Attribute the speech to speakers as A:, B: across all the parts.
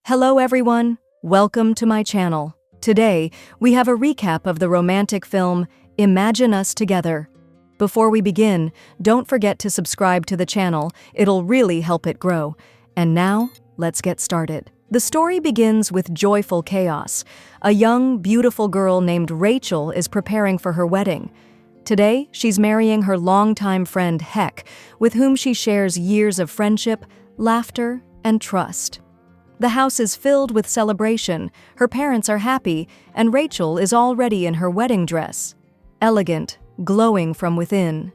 A: Hello everyone, welcome to my channel. Today, we have a recap of the romantic film Imagine Us Together. Before we begin, don't forget to subscribe to the channel, it'll really help it grow. And now, let's get started. The story begins with joyful chaos. A young, beautiful girl named Rachel is preparing for her wedding. Today, she's marrying her longtime friend Heck, with whom she shares years of friendship, laughter, and trust. The house is filled with celebration, her parents are happy, and Rachel is already in her wedding dress, elegant, glowing from within.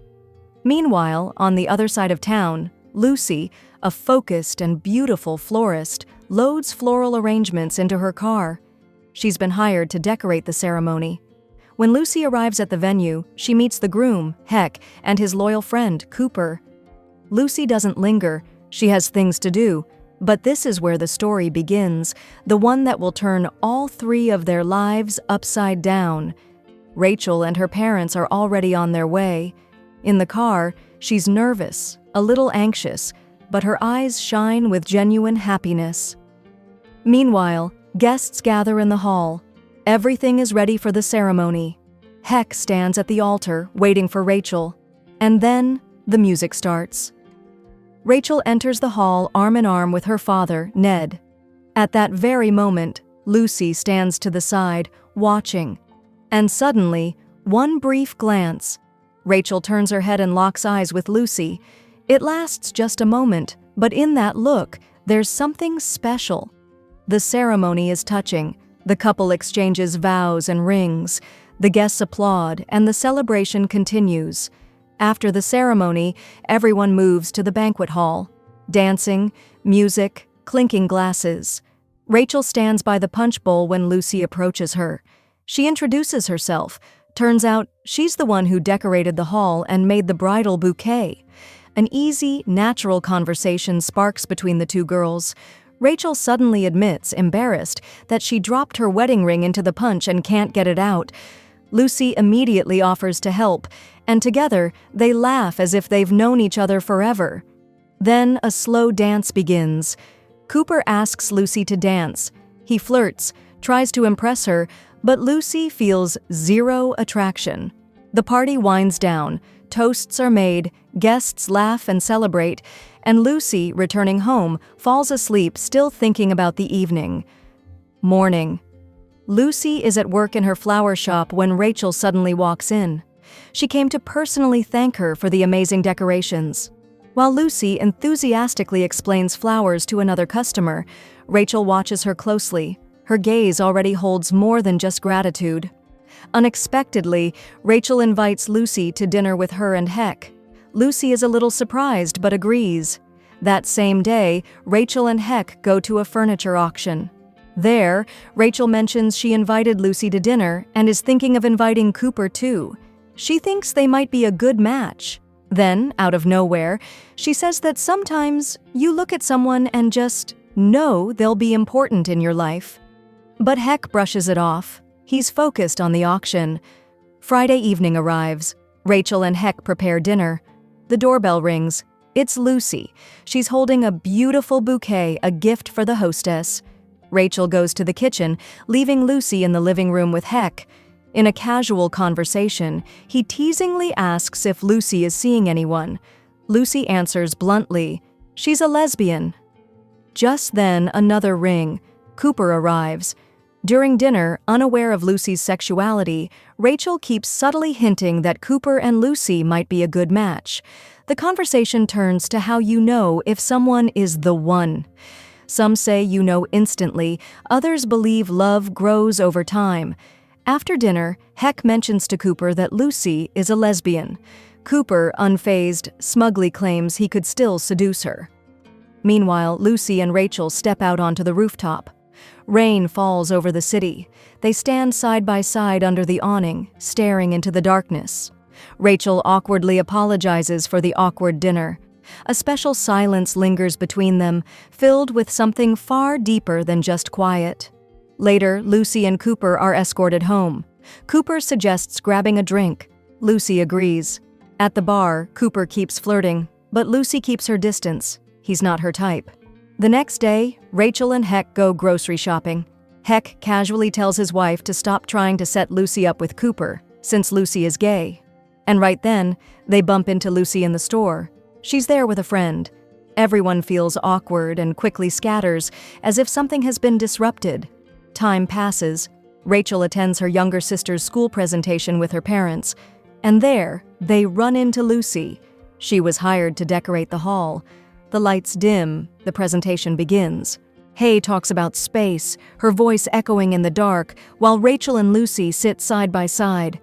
A: Meanwhile, on the other side of town, Lucy, a focused and beautiful florist, loads floral arrangements into her car. She's been hired to decorate the ceremony. When Lucy arrives at the venue, she meets the groom, Heck, and his loyal friend, Cooper. Lucy doesn't linger, she has things to do. But this is where the story begins, the one that will turn all three of their lives upside down. Rachel and her parents are already on their way. In the car, she's nervous, a little anxious, but her eyes shine with genuine happiness. Meanwhile, guests gather in the hall. Everything is ready for the ceremony. Heck stands at the altar, waiting for Rachel. And then, the music starts. Rachel enters the hall arm in arm with her father, Ned. At that very moment, Lucy stands to the side, watching. And suddenly, one brief glance. Rachel turns her head and locks eyes with Lucy. It lasts just a moment, but in that look, there's something special. The ceremony is touching. The couple exchanges vows and rings. The guests applaud, and the celebration continues. After the ceremony, everyone moves to the banquet hall. Dancing, music, clinking glasses. Rachel stands by the punch bowl when Lucy approaches her. She introduces herself. Turns out, she's the one who decorated the hall and made the bridal bouquet. An easy, natural conversation sparks between the two girls. Rachel suddenly admits, embarrassed, that she dropped her wedding ring into the punch and can't get it out. Lucy immediately offers to help, and together they laugh as if they've known each other forever. Then a slow dance begins. Cooper asks Lucy to dance. He flirts, tries to impress her, but Lucy feels zero attraction. The party winds down, toasts are made, guests laugh and celebrate, and Lucy, returning home, falls asleep still thinking about the evening. Morning. Lucy is at work in her flower shop when Rachel suddenly walks in. She came to personally thank her for the amazing decorations. While Lucy enthusiastically explains flowers to another customer, Rachel watches her closely. Her gaze already holds more than just gratitude. Unexpectedly, Rachel invites Lucy to dinner with her and Heck. Lucy is a little surprised but agrees. That same day, Rachel and Heck go to a furniture auction. There, Rachel mentions she invited Lucy to dinner and is thinking of inviting Cooper too. She thinks they might be a good match. Then, out of nowhere, she says that sometimes you look at someone and just know they'll be important in your life. But Heck brushes it off. He's focused on the auction. Friday evening arrives. Rachel and Heck prepare dinner. The doorbell rings. It's Lucy. She's holding a beautiful bouquet, a gift for the hostess. Rachel goes to the kitchen, leaving Lucy in the living room with Heck. In a casual conversation, he teasingly asks if Lucy is seeing anyone. Lucy answers bluntly, she's a lesbian. Just then, another ring. Cooper arrives. During dinner, unaware of Lucy's sexuality, Rachel keeps subtly hinting that Cooper and Lucy might be a good match. The conversation turns to how you know if someone is the one. Some say you know instantly, others believe love grows over time. After dinner, Heck mentions to Cooper that Lucy is a lesbian. Cooper, unfazed, smugly claims he could still seduce her. Meanwhile, Lucy and Rachel step out onto the rooftop. Rain falls over the city. They stand side by side under the awning, staring into the darkness. Rachel awkwardly apologizes for the awkward dinner. A special silence lingers between them, filled with something far deeper than just quiet. Later, Lucy and Cooper are escorted home. Cooper suggests grabbing a drink. Lucy agrees. At the bar, Cooper keeps flirting, but Lucy keeps her distance. He's not her type. The next day, Rachel and Heck go grocery shopping. Heck casually tells his wife to stop trying to set Lucy up with Cooper, since Lucy is gay. And right then, they bump into Lucy in the store. She's there with a friend. Everyone feels awkward and quickly scatters, as if something has been disrupted. Time passes. Rachel attends her younger sister's school presentation with her parents. And there, they run into Lucy. She was hired to decorate the hall. The lights dim, the presentation begins. Hay talks about space, her voice echoing in the dark, while Rachel and Lucy sit side by side.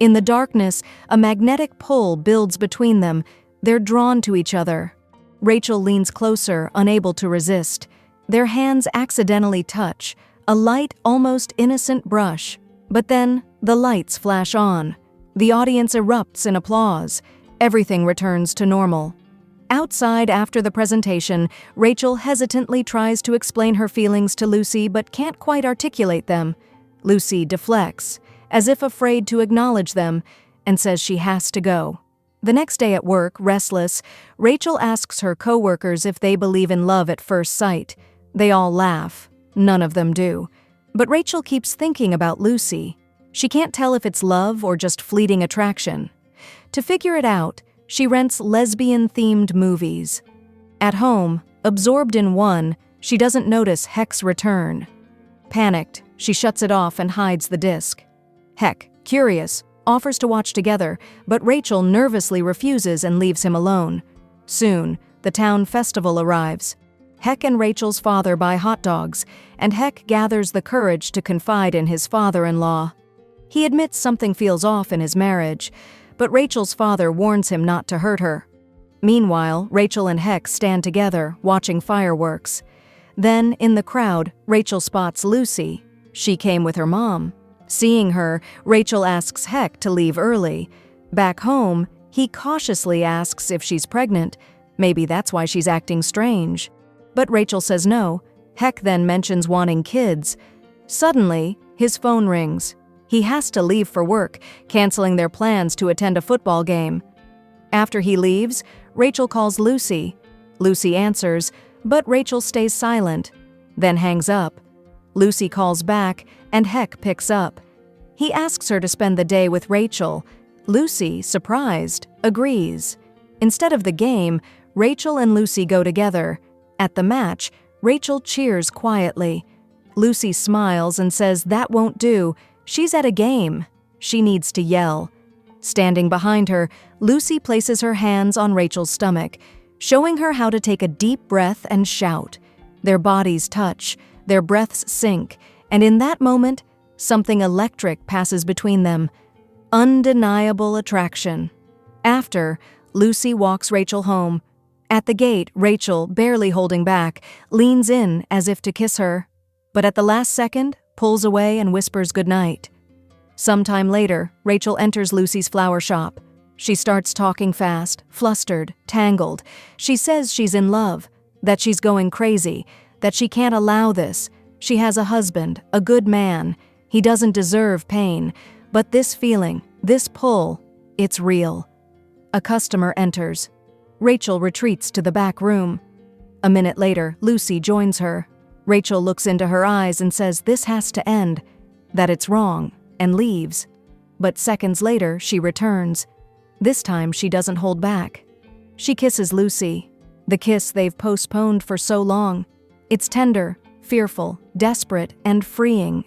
A: In the darkness, a magnetic pull builds between them. They're drawn to each other. Rachel leans closer, unable to resist. Their hands accidentally touch, a light, almost innocent brush. But then, the lights flash on. The audience erupts in applause. Everything returns to normal. Outside after the presentation, Rachel hesitantly tries to explain her feelings to Lucy but can't quite articulate them. Lucy deflects, as if afraid to acknowledge them, and says she has to go. The next day at work, restless, Rachel asks her coworkers if they believe in love at first sight. They all laugh. None of them do. But Rachel keeps thinking about Lucy. She can't tell if it's love or just fleeting attraction. To figure it out, she rents lesbian-themed movies. At home, absorbed in one, she doesn't notice Heck's return. Panicked, she shuts it off and hides the disc. Heck, curious, offers to watch together, but Rachel nervously refuses and leaves him alone. Soon, the town festival arrives. Heck and Rachel's father buy hot dogs, and Heck gathers the courage to confide in his father-in-law. He admits something feels off in his marriage, but Rachel's father warns him not to hurt her. Meanwhile, Rachel and Heck stand together, watching fireworks. Then, in the crowd, Rachel spots Lucy. She came with her mom. Seeing her, Rachel asks Heck to leave early. Back home, he cautiously asks if she's pregnant. Maybe that's why she's acting strange. But Rachel says no. Heck then mentions wanting kids. Suddenly, his phone rings. He has to leave for work, canceling their plans to attend a football game. After he leaves, Rachel calls Lucy. Lucy answers, but Rachel stays silent, then hangs up. Lucy calls back, and Heck picks up. He asks her to spend the day with Rachel. Lucy, surprised, agrees. Instead of the game, Rachel and Lucy go together. At the match, Rachel cheers quietly. Lucy smiles and says that won't do. She's at a game. She needs to yell. Standing behind her, Lucy places her hands on Rachel's stomach, showing her how to take a deep breath and shout. Their bodies touch, their breaths sink, and in that moment, something electric passes between them. Undeniable attraction. After, Lucy walks Rachel home. At the gate, Rachel, barely holding back, leans in as if to kiss her, but at the last second, pulls away and whispers goodnight. Sometime later, Rachel enters Lucy's flower shop. She starts talking fast, flustered, tangled. She says she's in love, that she's going crazy, that she can't allow this. She has a husband, a good man. He doesn't deserve pain. But this feeling, this pull, it's real. A customer enters. Rachel retreats to the back room. A minute later, Lucy joins her. Rachel looks into her eyes and says this has to end, that it's wrong, and leaves. But seconds later, she returns. This time, she doesn't hold back. She kisses Lucy, the kiss they've postponed for so long. It's tender, fearful, desperate, and freeing.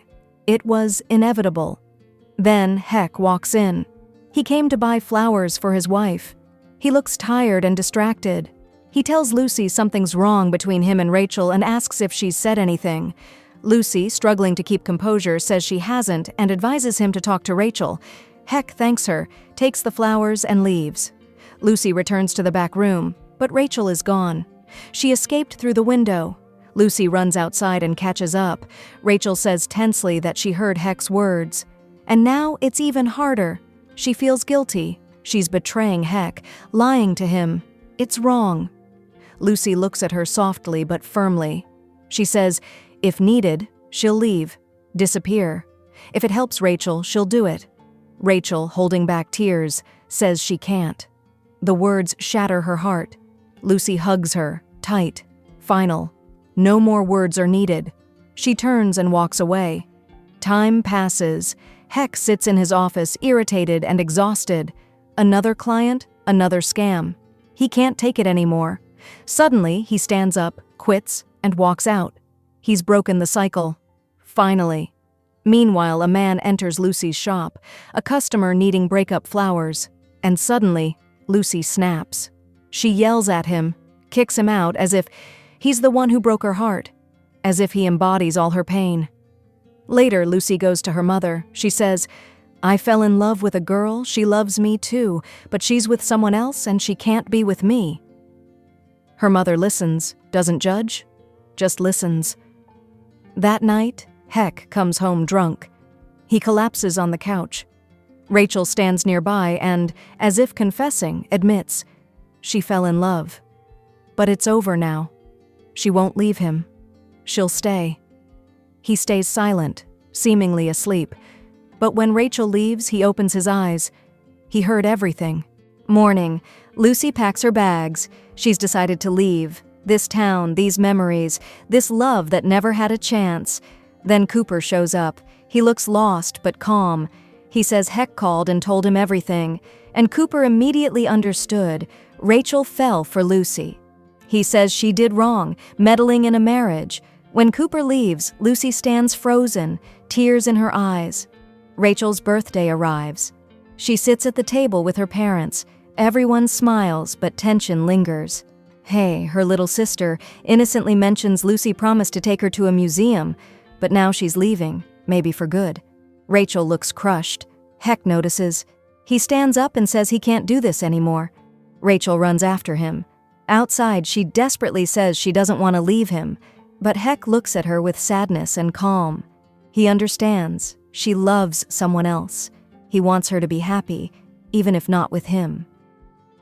A: It was inevitable. Then Heck walks in. He came to buy flowers for his wife. He looks tired and distracted. He tells Lucy something's wrong between him and Rachel and asks if she's said anything. Lucy, struggling to keep composure, says she hasn't and advises him to talk to Rachel. Heck thanks her, takes the flowers, and leaves. Lucy returns to the back room, but Rachel is gone. She escaped through the window. Lucy runs outside and catches up. Rachel says tensely that she heard Heck's words. And now it's even harder. She feels guilty. She's betraying Heck, lying to him. It's wrong. Lucy looks at her softly but firmly. She says, if needed, she'll leave, disappear. If it helps Rachel, she'll do it. Rachel, holding back tears, says she can't. The words shatter her heart. Lucy hugs her, tight, final. No more words are needed. She turns and walks away. Time passes. Heck sits in his office, irritated and exhausted. Another client, another scam. He can't take it anymore. Suddenly, he stands up, quits, and walks out. He's broken the cycle. Finally. Meanwhile, a man enters Lucy's shop, a customer needing breakup flowers. And suddenly, Lucy snaps. She yells at him, kicks him out as if he's the one who broke her heart, as if he embodies all her pain. Later, Lucy goes to her mother. She says, "I fell in love with a girl, she loves me too, but she's with someone else and she can't be with me." Her mother listens, doesn't judge, just listens. That night, Heck comes home drunk. He collapses on the couch. Rachel stands nearby and, as if confessing, admits, she fell in love. But it's over now. She won't leave him. She'll stay. He stays silent, seemingly asleep. But when Rachel leaves, he opens his eyes. He heard everything. Morning, Lucy packs her bags. She's decided to leave. This town, these memories, this love that never had a chance. Then Cooper shows up. He looks lost but calm. He says Heck called and told him everything. And Cooper immediately understood. Rachel fell for Lucy. He says she did wrong, meddling in a marriage. When Cooper leaves, Lucy stands frozen, tears in her eyes. Rachel's birthday arrives. She sits at the table with her parents. Everyone smiles, but tension lingers. Hey, her little sister, innocently mentions Lucy promised to take her to a museum, but now she's leaving, maybe for good. Rachel looks crushed. Heck notices. He stands up and says he can't do this anymore. Rachel runs after him. Outside, she desperately says she doesn't want to leave him, but Heck looks at her with sadness and calm. He understands. She loves someone else. He wants her to be happy, even if not with him.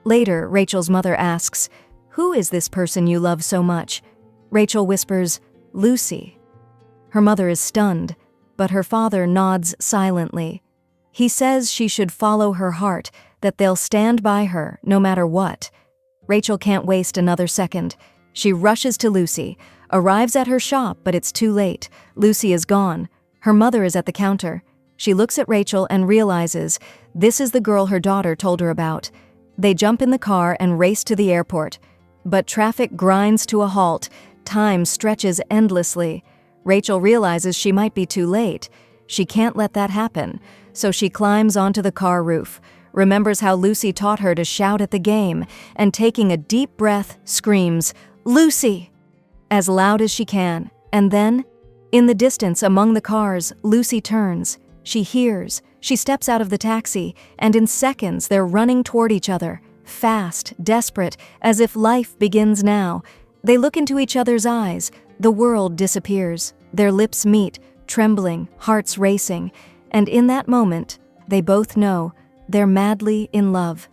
A: Later, Rachel's mother asks, "Who is this person you love so much?" Rachel whispers, "Lucy." Her mother is stunned, but her father nods silently. He says she should follow her heart, that they'll stand by her no matter what. Rachel can't waste another second. She rushes to Lucy, arrives at her shop, but it's too late. Lucy is gone. Her mother is at the counter. She looks at Rachel and realizes this is the girl her daughter told her about. They jump in the car and race to the airport. But traffic grinds to a halt. Time stretches endlessly. Rachel realizes she might be too late. She can't let that happen, so she climbs onto the car roof, remembers how Lucy taught her to shout at the game, and taking a deep breath, screams, "Lucy!" as loud as she can. And then, in the distance among the cars, Lucy turns. She hears. She steps out of the taxi, and in seconds they're running toward each other, fast, desperate, as if life begins now. They look into each other's eyes. The world disappears. Their lips meet, trembling, hearts racing. And in that moment, they both know they're madly in love.